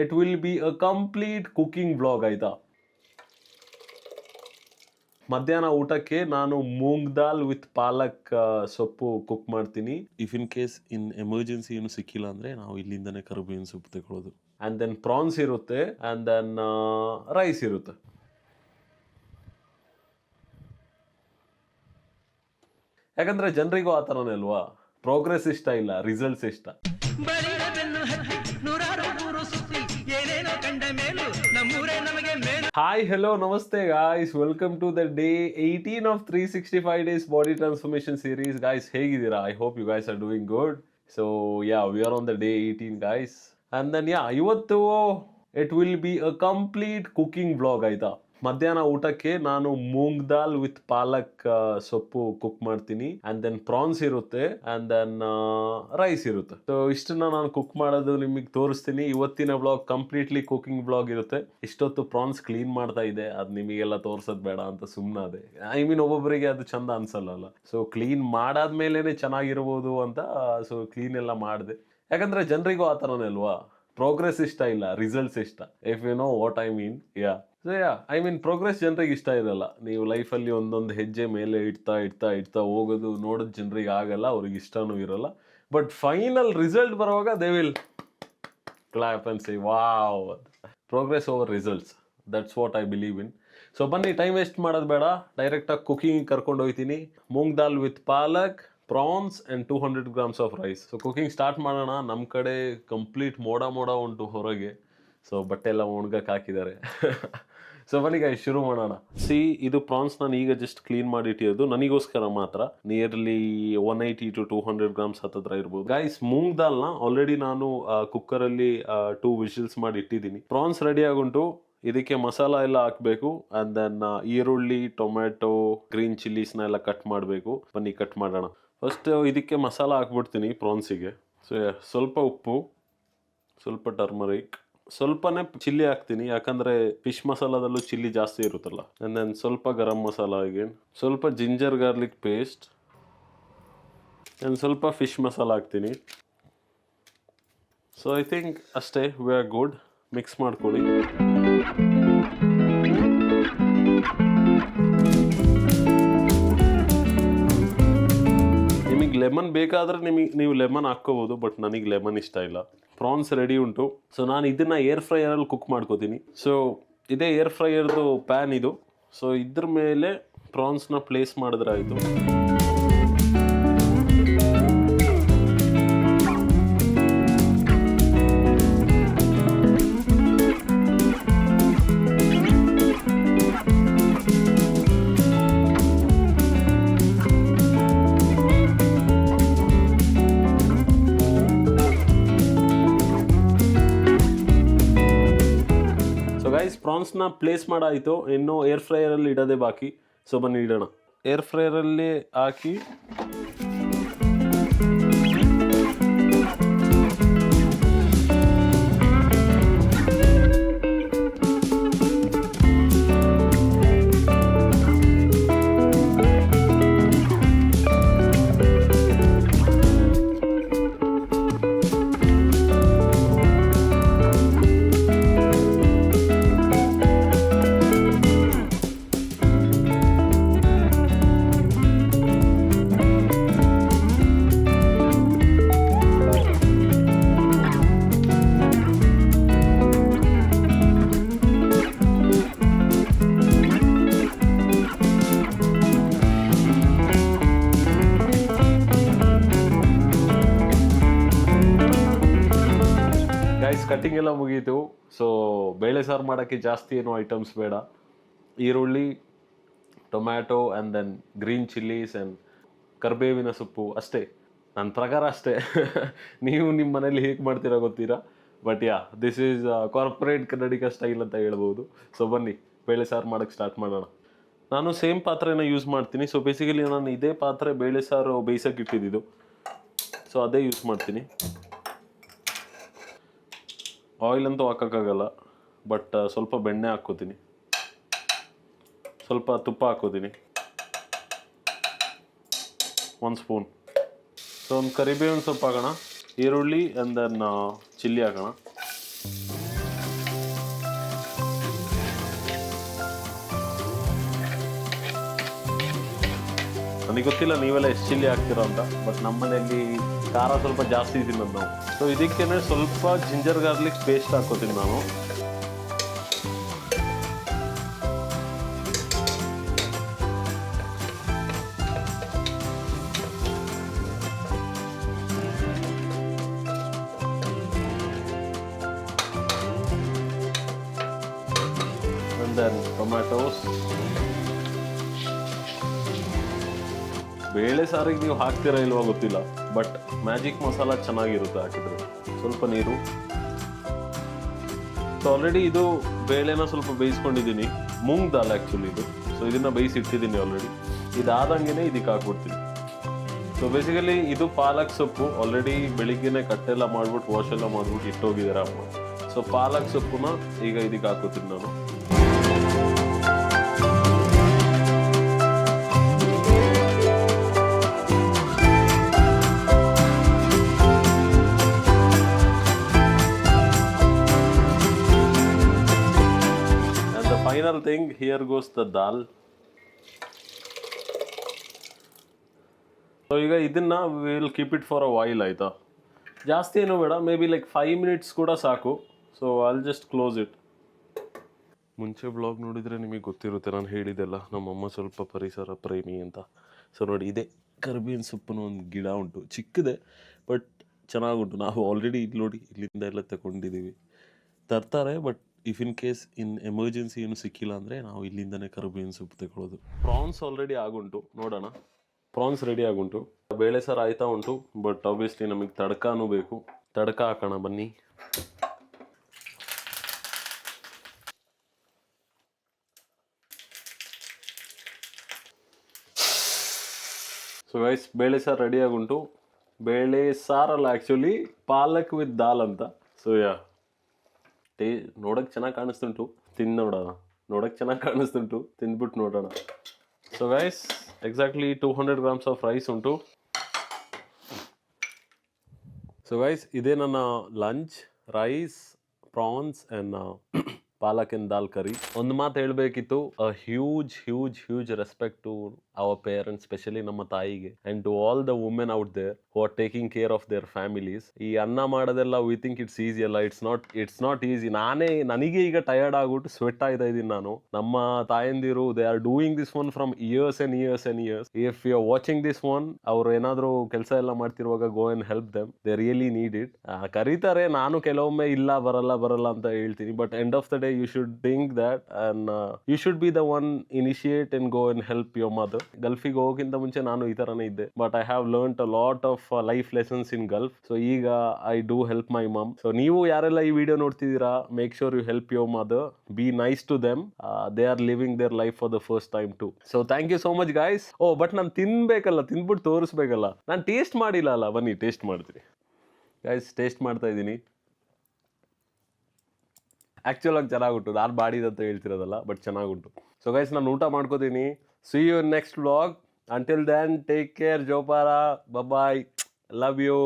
It will be a complete cooking vlog ಆಯ್ತಾ. ಮಧ್ಯಾಹ್ನ ಊಟಕ್ಕೆ ನಾನು ಮೂಂಗ್ ದಾಲ್ ವಿತ್ ಪಾಲಕ್ ಸೊಪ್ಪು ಕುಕ್ ಮಾಡ್ತೀನಿ. If in case in emergency ಏನು ಸಿಕ್ಕಿಲ್ಲ ಅಂದ್ರೆ ನಾವು ಇಲ್ಲಿಂದನೇ ಕರಿಬೇವಿನ ಸೊಪ್ಪು ತಗೊಳ್ಳೋದು. ಆ್ಯಂಡ್ ದೆನ್ ಪ್ರಾನ್ಸ್ ಇರುತ್ತೆ, ಆ್ಯಂಡ್ ದೆನ್ ರೈಸ್ ಇರುತ್ತೆ. ಯಾಕಂದ್ರೆ ಜನರಿಗೂ ಆ ಥರನೇ ಅಲ್ವಾ, ಪ್ರೋಗ್ರೆಸ್ ಇಷ್ಟ ಇಲ್ಲ, ರಿಸಲ್ಟ್ಸ್ ಇಷ್ಟ. Hi hello namaste guys, welcome to the day 18 of 365 days body transformation series. Guys ಹೇಗಿದ್ದೀರಾ? I hope you guys are doing good. So we are on the day 18 guys. And then ಇವತ್ತು it will be a complete cooking vlog ಆಯ್ತಾ. ಮಧ್ಯಾಹ್ನ ಊಟಕ್ಕೆ ನಾನು moong dal with ಪಾಲಕ್ ಸೊಪ್ಪು cook ಮಾಡ್ತೀನಿ, and then France ಇರುತ್ತೆ, and then rice ಇರುತ್ತೆ. So ಇಷ್ಟನ್ನ ನಾನು ಕುಕ್ ಮಾಡೋದು ನಿಮಗೆ ತೋರಿಸ್ತೀನಿ. ಇವತ್ತಿನ ಬ್ಲಾಗ್ ಕಂಪ್ಲೀಟ್ಲಿ ಕುಕಿಂಗ್ ಬ್ಲಾಗ್ ಇರುತ್ತೆ. ಇಷ್ಟೊತ್ತು ಪ್ರಾನ್ಸ್ ಕ್ಲೀನ್ ಮಾಡ್ತಾ ಇದೆ, ಅದು ನಿಮಗೆಲ್ಲ ತೋರ್ಸೋದು ಬೇಡ ಅಂತ ಸುಮ್ಮನಾದೆ. ಐ ಮೀನ್ ಒಬ್ಬೊಬ್ಬರಿಗೆ ಅದು ಚಂದ ಅನ್ಸಲ್ಲ. ಸೊ ಕ್ಲೀನ್ ಮಾಡಾದ್ಮೇಲೆ ಚೆನ್ನಾಗಿರ್ಬೋದು ಅಂತ ಸೊ ಕ್ಲೀನ್ ಎಲ್ಲ ಮಾಡಿದೆ. ಯಾಕಂದ್ರೆ ಜನರಿಗೂ ಆ ಥರನೇ ಅಲ್ವಾ, ಪ್ರೋಗ್ರೆಸ್ ಇಷ್ಟ ಇಲ್ಲ, ರಿಸಲ್ಟ್ಸ್ ಇಷ್ಟ. If you know what I mean. I mean progress ಜನರಿಗೆ ಇಷ್ಟ ಇರಲ್ಲ. ನೀವು ಲೈಫಲ್ಲಿ ಒಂದೊಂದು ಹೆಜ್ಜೆ ಮೇಲೆ ಇಡ್ತಾ ಹೋಗೋದು ನೋಡೋದು ಜನರಿಗೆ ಆಗಲ್ಲ, ಅವ್ರಿಗೆ ಇಷ್ಟನೂ ಇರಲ್ಲ. ಬಟ್ ಫೈನಲ್ ರಿಸಲ್ಟ್ ಬರುವಾಗ they will clap and say wow, progress over results. That's what I believe in. So ಬನ್ನಿ, ಟೈಮ್ ವೇಸ್ಟ್ ಮಾಡೋದು ಬೇಡ, ಡೈರೆಕ್ಟಾಗಿ ಕುಕಿಂಗ್ ಕರ್ಕೊಂಡು ಹೋಗ್ತೀನಿ. Moong dal with palak, prawns and 200 grams of rice. So cooking start ಮಾಡೋಣ. ನಮ್ಮ ಕಡೆ ಕಂಪ್ಲೀಟ್ ಮೋಡ ಉಂಟು ಹೊರಗೆ. ಸೊ ಬಟ್ಟೆ ಎಲ್ಲ ಒಣಗಕ್ಕೆ ಹಾಕಿದ್ದಾರೆ. ಸೊ ಬನ್ನಿ ಗಾಯ್ಸ್, ಶುರು ಮಾಡೋಣ. ಇದು ಪ್ರಾನ್ಸ್ ನಾನು ಈಗ ಜಸ್ಟ್ ಕ್ಲೀನ್ ಮಾಡಿ ಇಟ್ಟಿರೋದು, ನನಗೋಸ್ಕರ ಮಾತ್ರ. ನಿಯರ್ಲಿ 180 to 200 grams ಹತ್ತಿರ ಇರ್ಬೋದು. ಗಾಯ್ಸ್, ಮೂಂಗ್ ದಾಲ್ನ ಆಲ್ರೆಡಿ ನಾನು ಕುಕ್ಕರಲ್ಲಿ 2 ವಿಷಲ್ಸ್ ಮಾಡಿ ಇಟ್ಟಿದ್ದೀನಿ. ಪ್ರಾನ್ಸ್ ರೆಡಿ ಆಗುಂಟು. ಇದಕ್ಕೆ ಮಸಾಲ ಎಲ್ಲ ಹಾಕಬೇಕು, ಆ್ಯಂಡ್ ದೆನ್ ಈರುಳ್ಳಿ, ಟೊಮ್ಯಾಟೊ, ಗ್ರೀನ್ ಚಿಲ್ಲೀಸ್ನ ಎಲ್ಲ ಕಟ್ ಮಾಡಬೇಕು. ಬನ್ನಿ ಕಟ್ ಮಾಡೋಣ. ಫಸ್ಟ್ ಇದಕ್ಕೆ ಮಸಾಲ ಹಾಕ್ಬಿಡ್ತೀನಿ ಪ್ರಾನ್ಸಿಗೆ. ಸೊ ಸ್ವಲ್ಪ ಉಪ್ಪು, ಸ್ವಲ್ಪ ಟರ್ಮರಿಕ್, ಸ್ವಲ್ಪನೇ ಚಿಲ್ಲಿ ಹಾಕ್ತೀನಿ, ಯಾಕಂದರೆ ಫಿಶ್ ಮಸಾಲದಲ್ಲೂ ಚಿಲ್ಲಿ ಜಾಸ್ತಿ ಇರುತ್ತಲ್ಲ. ಆ್ಯಂಡ್ ದೆನ್ ಸ್ವಲ್ಪ ಗರಂ ಮಸಾಲ, ಅಗೇನ್ ಸ್ವಲ್ಪ ಜಿಂಜರ್ ಗಾರ್ಲಿಕ್ ಪೇಸ್ಟ್, ಆ್ಯಂಡ್ ಸ್ವಲ್ಪ ಫಿಶ್ ಮಸಾಲ ಹಾಕ್ತೀನಿ. ಸೊ ಐ ಥಿಂಕ್ ಅಷ್ಟೇ, ವಿ ಆರ್ ಗುಡ್. ಮಿಕ್ಸ್ ಮಾಡ್ಕೊಳ್ಳಿ. ನಿಮಗೆ ಲೆಮನ್ ಬೇಕಾದರೆ ನೀವು ಲೆಮನ್ ಹಾಕ್ಕೋಬೋದು, ಬಟ್ ನನಗೆ ಲೆಮನ್ ಇಷ್ಟ ಇಲ್ಲ. ಪ್ರಾನ್ಸ್ ರೆಡಿ ಉಂಟು. ಸೊ ನಾನು ಇದನ್ನು ಏರ್ ಫ್ರೈಯರಲ್ಲಿ ಕುಕ್ ಮಾಡ್ಕೋತೀನಿ. ಸೊ ಇದೇ ಏರ್ ಫ್ರೈಯರ್ದು ಪ್ಯಾನ್ ಇದು. ಸೊ ಇದ್ರ ಮೇಲೆ ಪ್ರಾನ್ಸ್ನ ಪ್ಲೇಸ್ ಮಾಡಿದ್ರೆ ಆಯಿತು. ಪ್ರಾನ್ಸ್ನ ಪ್ಲೇಸ್ ಮಾಡಾಯಿತು, ಇನ್ನು ಏರ್ ಫ್ರೈಯರಲ್ಲಿ ಇಡೋದೇ ಬಾಕಿ. ಸೊ ಬನ್ನಿ ಇಡೋಣ. ಏರ್ ಫ್ರೈಯರಲ್ಲಿ ಹಾಕಿ ಕಟ್ಟಿಂಗ್ ಎಲ್ಲ ಮುಗೀತು. ಸೊ ಬೇಳೆ ಸಾರು ಮಾಡೋಕ್ಕೆ ಜಾಸ್ತಿ ಏನೋ ಐಟಮ್ಸ್ ಬೇಡ. ಈರುಳ್ಳಿ, tomato, and then green chillies and ಕರಿಬೇವಿನ ಸೊಪ್ಪು ಅಷ್ಟೇ. ನನ್ನ ಪ್ರಕಾರ ಅಷ್ಟೇ. ನೀವು ನಿಮ್ಮ ಮನೇಲಿ ಹೇಗೆ ಮಾಡ್ತೀರಾ ಗೊತ್ತೀರಾ, but this is corporate Kannadiga style ಅಂತ ಹೇಳ್ಬೋದು. ಸೊ ಬನ್ನಿ ಬೇಳೆ ಸಾರು ಮಾಡೋಕ್ಕೆ ಸ್ಟಾರ್ಟ್ ಮಾಡೋಣ. ನಾನು ಸೇಮ್ ಪಾತ್ರೆನ ಯೂಸ್ ಮಾಡ್ತೀನಿ. ಸೊ ಬೇಸಿಕಲಿ ನಾನು ಇದೇ ಪಾತ್ರೆ ಬೇಳೆ ಸಾರು ಬೇಯಿಸೋಕೆ ಇಟ್ಟಿದ್ದು. ಸೊ ಅದೇ ಯೂಸ್ ಮಾಡ್ತೀನಿ. ಆಯಿಲ್ ಅಂತೂ ಹಾಕೋಕ್ಕಾಗಲ್ಲ, ಬಟ್ ಸ್ವಲ್ಪ ಬೆಣ್ಣೆ ಹಾಕ್ಕೋತೀನಿ, ಸ್ವಲ್ಪ ತುಪ್ಪ ಹಾಕ್ಕೋತೀನಿ, 1 ಸ್ಪೂನ್. ಸೊ ಒಂದು ಕರಿಬೇವಿನ ಸೊಪ್ಪು ಹಾಕೋಣ, ಈರುಳ್ಳಿ ಆ್ಯಂಡ್ ದೆನ್ ಚಿಲ್ಲಿ ಹಾಕೋಣ. ನನಗೆ ಗೊತ್ತಿಲ್ಲ ನೀವೆಲ್ಲ ಎಷ್ಟು ಚಿಲ್ಲಿ ಹಾಕ್ತಿರೋ ಅಂತ, ಬಟ್ ನಮ್ಮ ಮನೆಯಲ್ಲಿ ಖಾರ ಸ್ವಲ್ಪ ಜಾಸ್ತಿ ತಿನ್ನೋದು ನಾವು. ಸೊ ಇದಕ್ಕೇನೆ ಸ್ವಲ್ಪ ಜಿಂಜರ್ ಗಾರ್ಲಿಕ್ ಪೇಸ್ಟ್ ಹಾಕೋತೀನಿ ನಾನು. Then tomatoes. ಬೇಳೆ ಸಾರಿಗೆ ನೀವು ಹಾಕ್ತೀರಾ ಇಲ್ವಾ ಗೊತ್ತಿಲ್ಲ, ಬಟ್ ಮ್ಯಾಜಿಕ್ ಮಸಾಲ ಚೆನ್ನಾಗಿರುತ್ತೆ ಹಾಕಿದ್ರೆ. ಸ್ವಲ್ಪ ನೀರು. ಸೊ ಆಲ್ರೆಡಿ ಇದು ಬೇಳೆನ ಸ್ವಲ್ಪ ಬೇಯಿಸ್ಕೊಂಡಿದ್ದೀನಿ, ಮೂಂಗ್ ದಾಲ್ ಆ್ಯಕ್ಚುಲಿ ಇದು. ಸೊ ಇದನ್ನು ಬೇಯಿಸಿಟ್ಟಿದ್ದೀನಿ ಆಲ್ರೆಡಿ. ಇದಾದಂಗೆ ಇದಕ್ಕೆ ಹಾಕ್ಬಿಡ್ತೀನಿ. ಸೊ ಬೇಸಿಕಲಿ ಇದು ಪಾಲಕ್ ಸೊಪ್ಪು ಆಲ್ರೆಡಿ ಬೆಳಿಗ್ಗೆನೆ ಕಟ್ಟೆಲ್ಲ ಮಾಡ್ಬಿಟ್ಟು ವಾಶ್ ಎಲ್ಲ ಮಾಡ್ಬಿಟ್ಟು ಇಟ್ಟೋಗಿದ್ದಾರೆ ಅಮ್ಮ. ಸೊ ಪಾಲಕ್ ಸೊಪ್ಪುನ ಈಗ ಇದಕ್ಕೆ ಹಾಕೋತೀನಿ ನಾನು. Final thing, here goes the dal. So ಈಗ ಇದನ್ನ will keep it for a while ಆಯ್ತಾ. ಜಾಸ್ತಿ ಏನು ಬೇಡ, ಮೇ ಬಿ ಲೈಕ್ 5 minutes ಕೂಡ ಸಾಕು. So I'll just close it. ಮುಂಚೆ ಬ್ಲಾಗ್ ನೋಡಿದರೆ ನಿಮಗೆ ಗೊತ್ತಿರುತ್ತೆ, ನಾನು ಹೇಳಿದೆಲ್ಲ ನಮ್ಮಮ್ಮ ಸ್ವಲ್ಪ ಪರಿಸರ ಪ್ರೇಮಿ ಅಂತ. ಸೊ ನೋಡಿ, ಇದೇ ಕರಿಬೇವಿನ ಸೊಪ್ಪಿನ ಒಂದು ಗಿಡ ಉಂಟು, ಚಿಕ್ಕದೆ ಬಟ್ ಚೆನ್ನಾಗುಂಟು. ನಾವು ಆಲ್ರೆಡಿ ಇಲ್ಲಿ ನೋಡಿ ಇಲ್ಲಿಂದ ಎಲ್ಲ ತಗೊಂಡಿದ್ದೀವಿ. ತರ್ತಾರೆ, but if in case emergency ಏನು ಸಿಕ್ಕಿಲ್ಲ ಅಂದರೆ ನಾವು ಇಲ್ಲಿಂದನೇ ಕರಿಬೇವಿನ ಸೊಪ್ಪು ತಗೊಳ್ಳೋದು. ಪ್ರಾನ್ಸ್ ಆಲ್ರೆಡಿ ಆಗುಂಟು, ನೋಡೋಣ. ಪ್ರಾನ್ಸ್ ರೆಡಿ ಆಗುಂಟು. ಬೇಳೆ ಸಾರು ಆಯ್ತಾ ಉಂಟು, ಬಟ್ ಆಬ್ವಿಯಸ್ಲಿ ನಮಗೆ ತಡ್ಕಾನೂ ಬೇಕು. ತಡ್ಕ ಹಾಕೋಣ ಬನ್ನಿ. ಸೊ ಗೈಸ್, ಬೇಳೆ ಸಾರು ರೆಡಿ ಆಗುಂಟು. ಬೇಳೆ ಸಾರಲ್ಲ ಆ್ಯಕ್ಚುಲಿ, ಪಾಲಕ್ ವಿತ್ ದಾಲ್ ಅಂತ. ಸೊ ಯಾ, ನೋಡೋಕ್ಕೆ ಚೆನ್ನಾಗಿ ಕಾಣಿಸ್ತುಂಟು, ನೋಡೋಣ. ನೋಡೋಕ್ಕೆ ಚೆನ್ನಾಗಿ ಕಾಣಿಸ್ತುಂಟು, ತಿಂದ್ಬಿಟ್ಟು ನೋಡೋಣ. So guys, exactly 200 grams of rice ಉಂಟು. ಸೊ ಗೈಸ್, ಇದೇ ನನ್ನ lunch. Rice, prawns and palak and dal curry. ಒಂದು ಮಾತು ಹೇಳಬೇಕಿತ್ತು, a huge respect to our parents, specially ನಮ್ಮ ತಾಯಿಗೆ, and to all the women out there who are taking care of their families. ಈ ಅನ್ನ ಮಾಡೋದೆಲ್ಲ ವಿ ಥಿಂಕ್ ಇಟ್ಸ್ ಈಸಿ ಅಲ್ಲ, it's not easy. ನನಗೆ ಈಗ ಟಯರ್ಡ್ ಆಗ್ಬಿಟ್ಟು ಸ್ವೆಟ್ ಆಗ್ತಾ ಇದ್ದೀನಿ ನಾನು. ನಮ್ಮ ತಾಯಂದಿರು they are doing this one from years and years. If you are watching this one, ಅವ್ರು ಏನಾದರೂ ಕೆಲಸ ಎಲ್ಲ ಮಾಡ್ತಿರುವಾಗ go and help them, they really need it. ಕರೀತಾರೆ, ನಾನು ಕೆಲವೊಮ್ಮೆ ಇಲ್ಲ ಬರಲ್ಲ ಅಂತ ಹೇಳ್ತೀನಿ, but end of the day you should think that and you should be the one initiate and go and help your mother. ಗಲ್ಫಿಗೆ ಹೋಗೋಕ್ಕಿಂತ ಮುಂಚೆ ನಾನು ಈ ಥರನೇ ಇದ್ದೆ, but I have learned a lot of life lessons in Gulf. So ಈಗ I do help my mum. So ನೀವು ಯಾರೆಲ್ಲ ಈ ವಿಡಿಯೋ ನೋಡ್ತಿದ್ದೀರಾ, make sure you help your mother, be nice to them. They are living their life for the first time too. So thank you so much guys. But ನಾನು ತಿನ್ಬಿಟ್ಟು ತೋರಿಸ್ಬೇಕಲ್ಲ, ನಾನು taste ಮಾಡಿಲ್ಲ ಅಲ್ಲ. ಬನ್ನಿ ಟೇಸ್ಟ್ ಮಾಡ್ತೀನಿ ಗೈಸ್. ಟೇಸ್ಟ್ ಮಾಡ್ತಾ ಇದ್ದೀನಿ. Actual ಆಗಿ ಚೆನ್ನಾಗುಂಟು, ನಾನು ಮಾಡಿದಂತ ಹೇಳ್ತಿರೋದಲ್ಲ, ಬಟ್ ಚೆನ್ನಾಗುಂಟು. ಸೊ ಗೈಸ್, ನಾನು ಊಟ ಮಾಡ್ಕೋತೀನಿ. See you next vlog. Until then, take care, ಜೋಪಾರ, ಬಾಯ್, ಲವ್ ಯು.